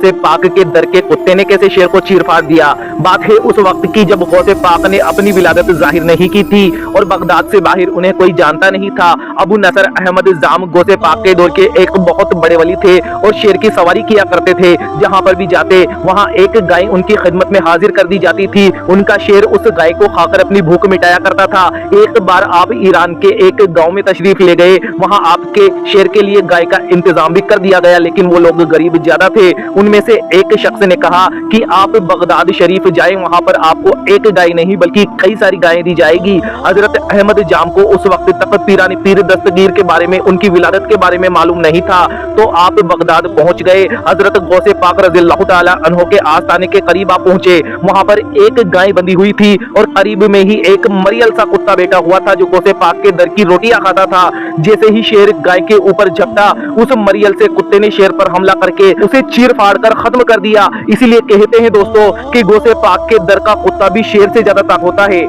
गौसे पाक के दर के कुत्ते ने कैसे शेर को चीर फाड़ दिया। बात है उस वक्त की जब गौसे पाक ने अपनी विलादत जाहिर नहीं की थी और बगदाद से बाहर उन्हें कोई जानता नहीं था। अबू नसर अहमद जाम गौसे पाक के दौर के एक बहुत बड़े वली थे और शेर की सवारी किया करते थे। जहां पर भी जाते वहां एक गाय उनकी खिदमत में हाजिर कर दी जाती थी। उनका शेर उस गाय को खाकर अपनी भूख मिटाया करता था। एक बार आप ईरान के एक गांव में तशरीफ ले गए, वहां आपके शेर के लिए गाय का इंतजाम भी कर दिया गया, लेकिन वो लोग गरीब ज्यादा थे। उनमें से एक शख्स ने कहा कि आप बगदाद शरीफ जाएं, वहां पर आपको एक गाय नहीं बल्कि कई सारी गायें दी जाएगी। हजरत अहमद जाम को उस वक्त तक पीरानी पीर दस्तगीर के बारे में, उनकी विलादत के बारे में मालूम नहीं था। तो आप बगदाद पहुंच गए। हजरत गौसे पाक रज़ियल्लाहु ताला अन्हु के आस्थाने के करीब आप पहुंचे। वहां पर एक गाय बंधी हुई थी और करीब में ही एक मरियल सा कुत्ता बैठा हुआ था जो गौसे पाक के दर की रोटियां खाता था। जैसे ही शेर गाय के ऊपर झपटा, उस मरियल से कुत्ते ने शेर पर हमला करके उसे चीर फाड़ कर खत्म कर दिया। इसीलिए कहते हैं दोस्तों कि गौसे पाक के दर का कुत्ता भी शेर से ज्यादा ताकतवर है।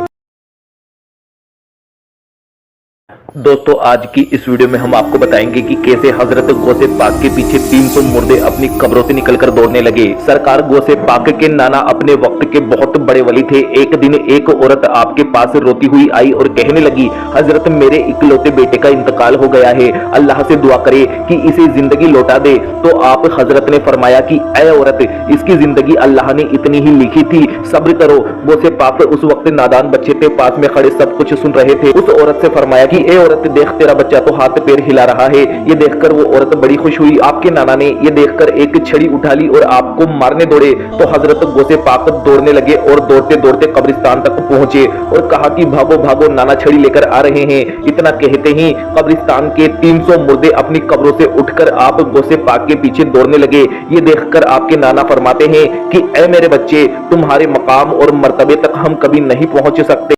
दोस्तों आज की इस वीडियो में हम आपको बताएंगे कि कैसे हजरत गौसे पाक के पीछे 300 मुर्दे अपनी कब्रों से निकलकर दौड़ने लगे। सरकार गौसे पाक के नाना अपने वक्त के बहुत बड़े वली थे। एक दिन एक औरत आपके पास रोती हुई आई और कहने लगी, हजरत मेरे इकलौते बेटे का इंतकाल हो गया है, अल्लाह से दुआ करे कि इसे जिंदगी लौटा दे। तो आप हजरत ने फरमाया कि ऐ औरत, इसकी जिंदगी अल्लाह ने इतनी ही लिखी थी, सब्र करो। गौसे पाक उस वक्त नादान बच्चे थे, पास में खड़े सब कुछ सुन रहे थे। उस औरत से फरमाया कि औरत देख, तेरा बच्चा तो हाथ पैर हिला रहा है। ये देखकर वो औरत बड़ी खुश हुई। आपके नाना ने ये देखकर एक छड़ी उठा ली और आपको मारने दौड़े। तो हजरत गौसे पाक दौड़ने लगे और दौड़ते दौड़ते कब्रिस्तान तक पहुंचे और कहा कि भागो भागो, नाना छड़ी लेकर आ रहे हैं। इतना कहते ही कब्रिस्तान के 300 मुर्दे अपनी कब्रों से उठकर आप गौसे पाक के पीछे दौड़ने लगे। ये देखकर आपके नाना फरमाते हैं कि ऐ मेरे बच्चे, तुम्हारे मकाम और मर्तबे तक हम कभी नहीं पहुंच सकते।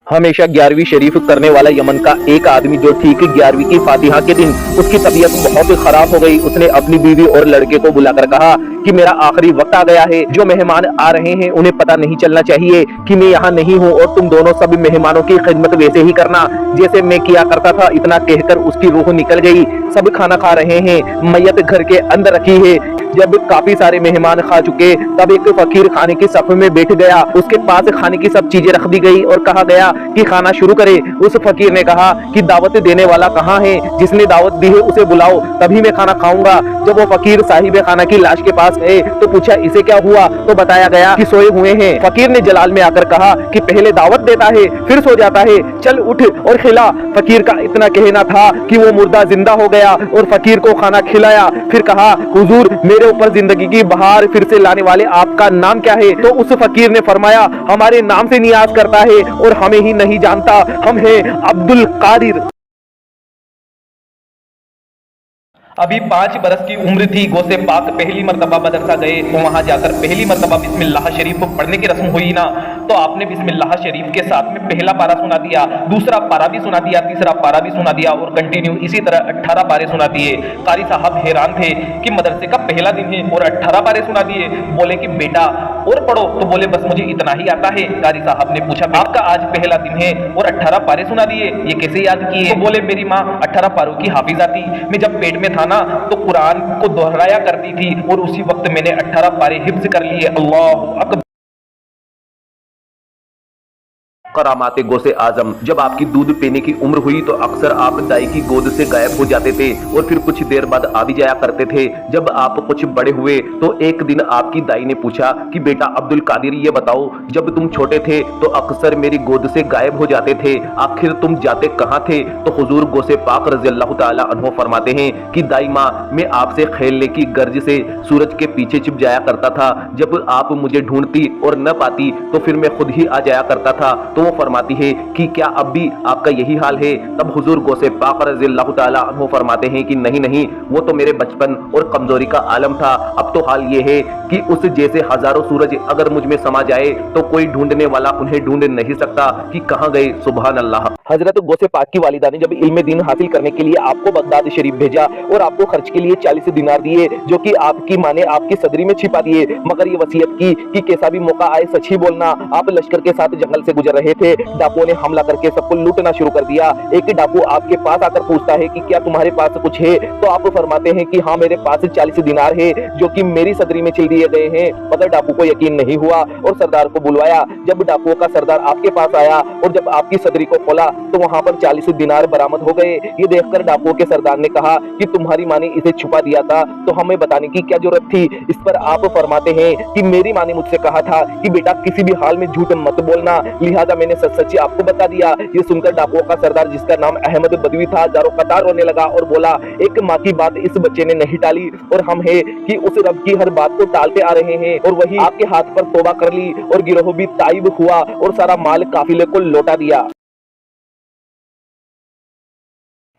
हमेशा 11वीं शरीफ करने वाला यमन का एक आदमी जो ठीक 11वीं की फातिहा के दिन उसकी तबीयत बहुत खराब हो गई, उसने अपनी बीवी और लड़के को बुलाकर कहा कि मेरा आखिरी वक्त आ गया है। जो मेहमान आ रहे हैं उन्हें पता नहीं चलना चाहिए कि मैं यहाँ नहीं हूँ और तुम दोनों सब मेहमानों की खिदमत वैसे ही करना जैसे मैं किया करता था। इतना कहकर उसकी रूह निकल गई। सब खाना खा रहे हैं, मैयत घर के अंदर रखी है। जब काफी सारे मेहमान खा चुके तब एक फकीर खाने की सफ में बैठ गया। उसके पास खाने की सब चीजें रख दी गई और कहा गया कि खाना शुरू करे। उस फकीर ने कहा कि दावत देने वाला कहाँ है, जिसने दावत दी है उसे बुलाओ, तभी मैं खाना खाऊंगा। जब वो फकीर साहिब खाना की लाश के पास गए तो पूछा इसे क्या हुआ, तो बताया गया कि सोए हुए हैं। फकीर ने जलाल में आकर कहा कि पहले दावत देता है फिर सो जाता है, चल उठ और खिला। फकीर का इतना कहना था कि वो मुर्दा जिंदा हो गया और फकीर को खाना खिलाया। फिर कहा, हुजूर मेरे ऊपर जिंदगी की बहार फिर से लाने वाले आपका नाम क्या है? तो उस फकीर ने फरमाया, हमारे नाम से नियाज करता है और हमें ही नहीं जानता, हम हैं अब्दुल कादिर। अभी 5 बरस की उम्र थी। गौसे पाक पहली मर्तबा मदरसा गए तो वहां जाकर पहली मर्तबा बिस्मिल्लाह शरीफ पढ़ने की रस्म हुई ना, तो आपने बिस्मिल्लाह शरीफ के साथ में पहला पारा सुना दिया, दूसरा पारा भी सुना दिया, तीसरा पारा भी सुना दिया और कंटिन्यू इसी तरह 18 पारे सुना दिए। कारी साहब हैरान थे कि मदरसे का पहला दिन है और 18 पारे सुना दिए। बोले कि बेटा और पढ़ो, तो बोले बस मुझे इतना ही आता है। कारी साहब ने पूछा, आपका आज पहला दिन है और 18 पारे सुना दिए, ये कैसे याद किए? तो बोले मेरी माँ 18 पारों की हाफिजा थी, मैं जब पेट में था ना तो कुरान को दोहराया करती थी और उसी वक्त मैंने 18 पारे हिफ्ज कर लिए। अल्लाहु अकबर। करामाते गौसे आजम, जब आपकी दूध पीने की उम्र हुई तो अक्सर आप दाई की गोद से गायब हो जाते थे और फिर कुछ देर बाद आ भी जाया करते थे। जब आप कुछ बड़े हुए तो एक दिन आपकी दाई ने पूछा कि बेटा अब्दुल कादिर, ये बताओ जब तुम छोटे थे तो अक्सर मेरी गोद से गायब हो जाते थे, आखिर तुम जाते कहाँ थे? तो हुजूर गौसे पाक रज़ियल्लाहु ताला अन्हु फरमाते हैं कि दाई माँ, मैं आपसे खेलने की गर्ज से सूरज के पीछे छिप जाया करता था। जब आप मुझे ढूंढती और न पाती तो फिर मैं खुद ही आ जाया करता था। तो वो फरमाती है कि क्या अब भी आपका यही हाल है? तब हुजूर गौसे पाक रज़ियल्लाहु ताला अन्हु फरमाते हैं कि नहीं नहीं, वो तो मेरे बचपन और कमजोरी का आलम था। अब तो हाल ये है कि उस जैसे हजारों सूरज अगर मुझ में समा जाए तो कोई ढूंढने वाला उन्हें ढूंढ नहीं सकता कि कहां गए। सुभान अल्लाह। हजरत गौसे पाक की वालिदा ने जब इल्म दीन हासिल करने के लिए आपको बगदाद शरीफ भेजा और आपको खर्च के लिए 40 दिनार दिए, जो कि आपकी माँ ने आपकी सदरी में छिपा दिए, मगर ये वसीयत की कि कैसा भी मौका आए सच ही बोलना। आप लश्कर के साथ जंगल से गुजर रहे थे, डाकुओं ने हमला करके सबको लूटना शुरू कर दिया। एक डाकू आपके पास आकर पूछता है कि क्या तुम्हारे पास कुछ है, तो आप फरमाते हैं कि हाँ मेरे पास 40 दिनार है, जो कि मेरी सदरी में छिल दिए गए हैं। मगर डाकू को यकीन नहीं हुआ और सरदार को बुलवाया। जब डाकुओं का सरदार आपके पास आया और जब आपकी सदरी को खोला तो वहां पर 40 दिनार बरामद हो गए। ये देखकर डाकुओं के सरदार ने कहा कि तुम्हारी माँ ने इसे छुपा दिया था, तो हमें बताने की क्या जरूरत थी। इस पर आप फरमाते हैं कि मेरी माँ ने मुझसे कहा था कि बेटा किसी भी हाल में झूठ मत बोलना, लिहाजा मैंने सच सच आपको बता दिया। ये सुनकर डाकुओं का सरदार, जिसका नाम अहमद बदवी था, जारो कतार रोने लगा और बोला, एक माँ की बात इस बच्चे ने नहीं टाली और हम है कि उस रब की हर बात को टालते आ रहे हैं। और वही आपके हाथ पर तौबा कर ली और गिरोह भी ताइब हुआ और सारा माल काफिले को लौटा दिया।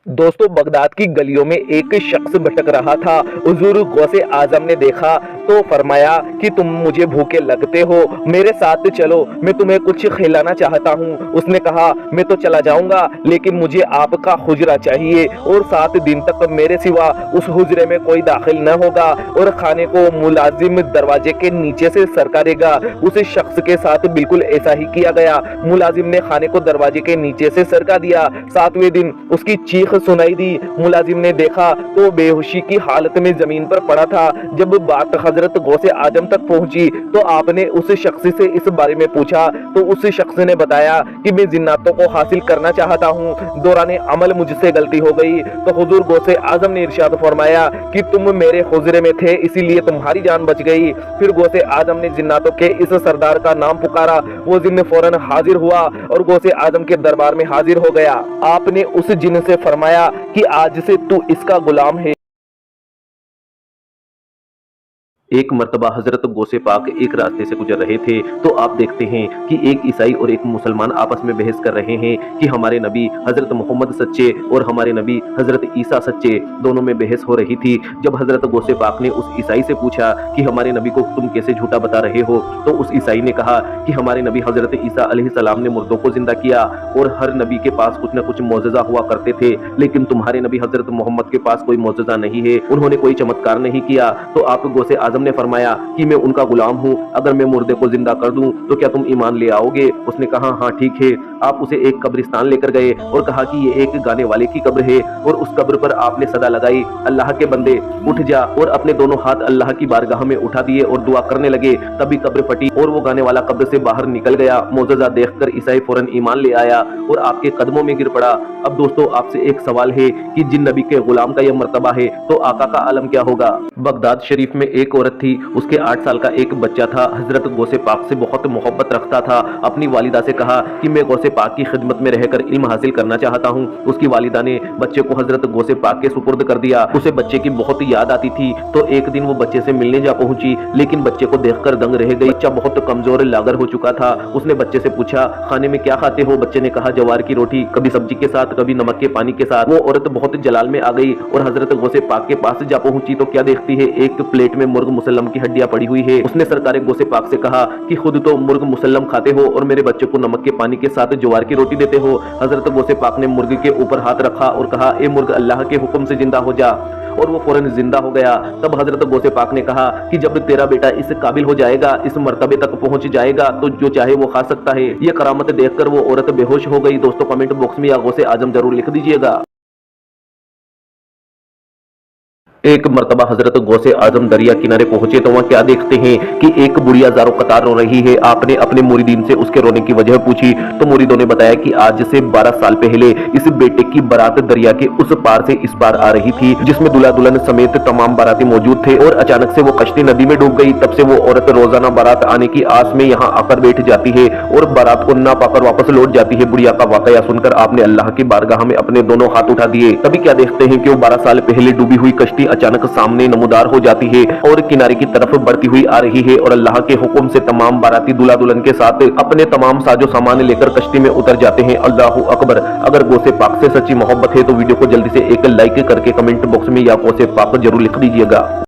दोस्तों, बगदाद की गलियों में एक शख्स भटक रहा था। हुजूर गौसे आजम ने देखा तो फरमाया कि तुम मुझे भूखे लगते हो, मेरे साथ चलो, मैं तुम्हें कुछ खिलाना चाहता हूँ। उसने कहा, मैं तो चला जाऊंगा, लेकिन मुझे आपका हुजरा चाहिए और 7 दिन तक मेरे सिवा उस हुजरे में कोई दाखिल न होगा और खाने को मुलाजिम दरवाजे के नीचे से सरकारेगा। उस शख्स के साथ बिल्कुल ऐसा ही किया गया। मुलाजिम ने खाने को दरवाजे के नीचे से सरका दिया। 7वें दिन उसकी चीख सुनाई दी। मुलाजिम ने देखा तो बेहोशी की हालत में जमीन पर पड़ा था। जब बात हजरत गौसे आजम तक पहुंची तो आपने उस शख्स से इस बारे में पूछा तो उस शख्स ने बताया कि मैं जिन्नातों को हासिल करना चाहता हूं, दौराने अमल मुझसे गलती हो गई। तो हुजूर गौसे आजम ने इरशाद फरमाया कि तुम मेरे हुजरे में थे, इसीलिए तुम्हारी जान बच गई। फिर गौसे आजम ने जिन्नातों के इस सरदार का नाम पुकारा। वो जिन्न फौरन हाजिर हुआ और गौसे आजम के दरबार में हाजिर हो गया। आपने उस जिन्न से फरमाया कि आज से तू इसका गुलाम है। एक मर्तबा हजरत गौसे पाक एक रास्ते से गुजर रहे थे तो आप देखते हैं कि एक ईसाई और एक मुसलमान आपस में बहस कर रहे हैं कि हमारे नबी हजरत मोहम्मद सच्चे और हमारे नबी हजरत ईसा सच्चे। दोनों में बहस हो रही थी। जब हजरत गौसे पाक ने उस ईसाई से पूछा कि हमारे नबी को तुम कैसे झूठा बता रहे हो, तो उस ईसाई ने कहा कि हमारे नबी हजरत ईसा अलैहिस्सलाम ने मुर्दों को जिंदा किया और हर नबी के पास कुछ न कुछ मौजज़ा हुआ करते थे, लेकिन तुम्हारे नबी हजरत मोहम्मद के पास कोई मौजज़ा नहीं है, उन्होंने कोई चमत्कार नहीं किया। तो आप गौसे आजम ने फरमाया कि मैं उनका गुलाम हूँ, अगर मैं मुर्दे को जिंदा कर दूं तो क्या तुम ईमान ले आओगे? उसने कहा हाँ ठीक है। आप उसे एक कब्रिस्तान लेकर गए और कहा कि ये एक गाने वाले की कब्र है और उस कब्र पर आपने सदा लगाई, अल्लाह के बंदे उठ जा, और अपने दोनों हाथ अल्लाह की बारगाह में उठा दिए और दुआ करने लगे। तभी कब्र फटी और वो गाने वाला कब्र से बाहर निकल गया। मौजज़ा देखकर ईसाई फौरन ईमान ले आया और आपके कदमों में गिर पड़ा। अब दोस्तों, आपसे एक सवाल है कि जिन नबी के गुलाम का यह मर्तबा है तो आका का आलम क्या होगा? बगदाद शरीफ में एक औरत थी, उसके 8 साल का एक बच्चा था। हजरत गौसे पाक से बहुत मोहब्बत रखता था। अपनी वालिदा से कहा कि मैं गौसे पाक की खिदमत में रहकर इल्म हासिल करना चाहता हूँ। उसकी वालिदा ने बच्चे को हजरत गौसे पाक के सुपुर्द कर दिया। उसे बच्चे की बहुत याद आती थी तो एक दिन वो बच्चे से मिलने जा पहुंची, लेकिन बच्चे को देखकर दंग रह गई। बच्चा बहुत कमजोर लागर हो चुका था। उसने बच्चे से पूछा, खाने में क्या खाते हो? बच्चे ने कहा, जवार की रोटी, कभी सब्जी के साथ, कभी नमक के पानी के साथ। वो औरत बहुत जलाल में आ गई और हजरत गौसे पाक के पास जा पहुंची तो क्या देखती है, एक प्लेट में मुर्ग मुसल्लम की हड्डियां पड़ी हुई है। उसने सरकार गौसे पाक से कहा कि खुद तो मुर्ग मुसल्लम खाते हो और मेरे बच्चे को नमक के पानी के साथ ज्वार की रोटी देते हो। हजरत गौसे पाक ने मुर्ग के ऊपर हाथ रखा और कहा, ए मुर्ग, अल्लाह के हुक्म से जिंदा हो जा, और वो फौरन जिंदा हो गया। तब हजरत गौसे पाक ने कहा कि जब तेरा बेटा इस काबिल हो जाएगा, इस मर्तबे तक पहुंच जाएगा तो जो चाहे वो खा सकता है। ये करामत देखकर वो औरत बेहोश हो गई। दोस्तों, कमेंट बॉक्स में या गौसे आजम जरूर लिख दीजिएगा। एक मर्तबा हजरत गौसे आजम दरिया किनारे पहुंचे तो वहां क्या देखते हैं कि एक बुढ़िया ज़ारो कतार रो रही है। आपने अपने मुरीदीन से उसके रोने की वजह पूछी तो मुरीदों ने बताया कि आज से 12 साल पहले इस बेटे की बारात दरिया के उस पार से इस पार आ रही थी, जिसमें दूल्हा दुल्हन समेत तमाम बाराती मौजूद थे, और अचानक से वो कश्ती नदी में डूब गई। तब से वो औरत रोजाना बारात आने की आस में यहाँ आकर बैठ जाती है और बारात को ना पाकर वापस लौट जाती है। बुढ़िया का वाकया सुनकर आपने अल्लाह की बारगाह में अपने दोनों हाथ उठा दिए। तभी क्या देखते हैं कि वो 12 साल पहले डूबी हुई कश्ती अचानक सामने नमूदार हो जाती है और किनारे की तरफ बढ़ती हुई आ रही है, और अल्लाह के हुक्म से तमाम बाराती दूल्हा दुल्हन के साथ अपने तमाम साजो सामान लेकर कश्ती में उतर जाते हैं। अल्लाहु अकबर। अगर गौसे पाक से सच्ची मोहब्बत है तो वीडियो को जल्दी से एक लाइक करके कमेंट बॉक्स में या गौसे पाक जरूर लिख दीजिएगा।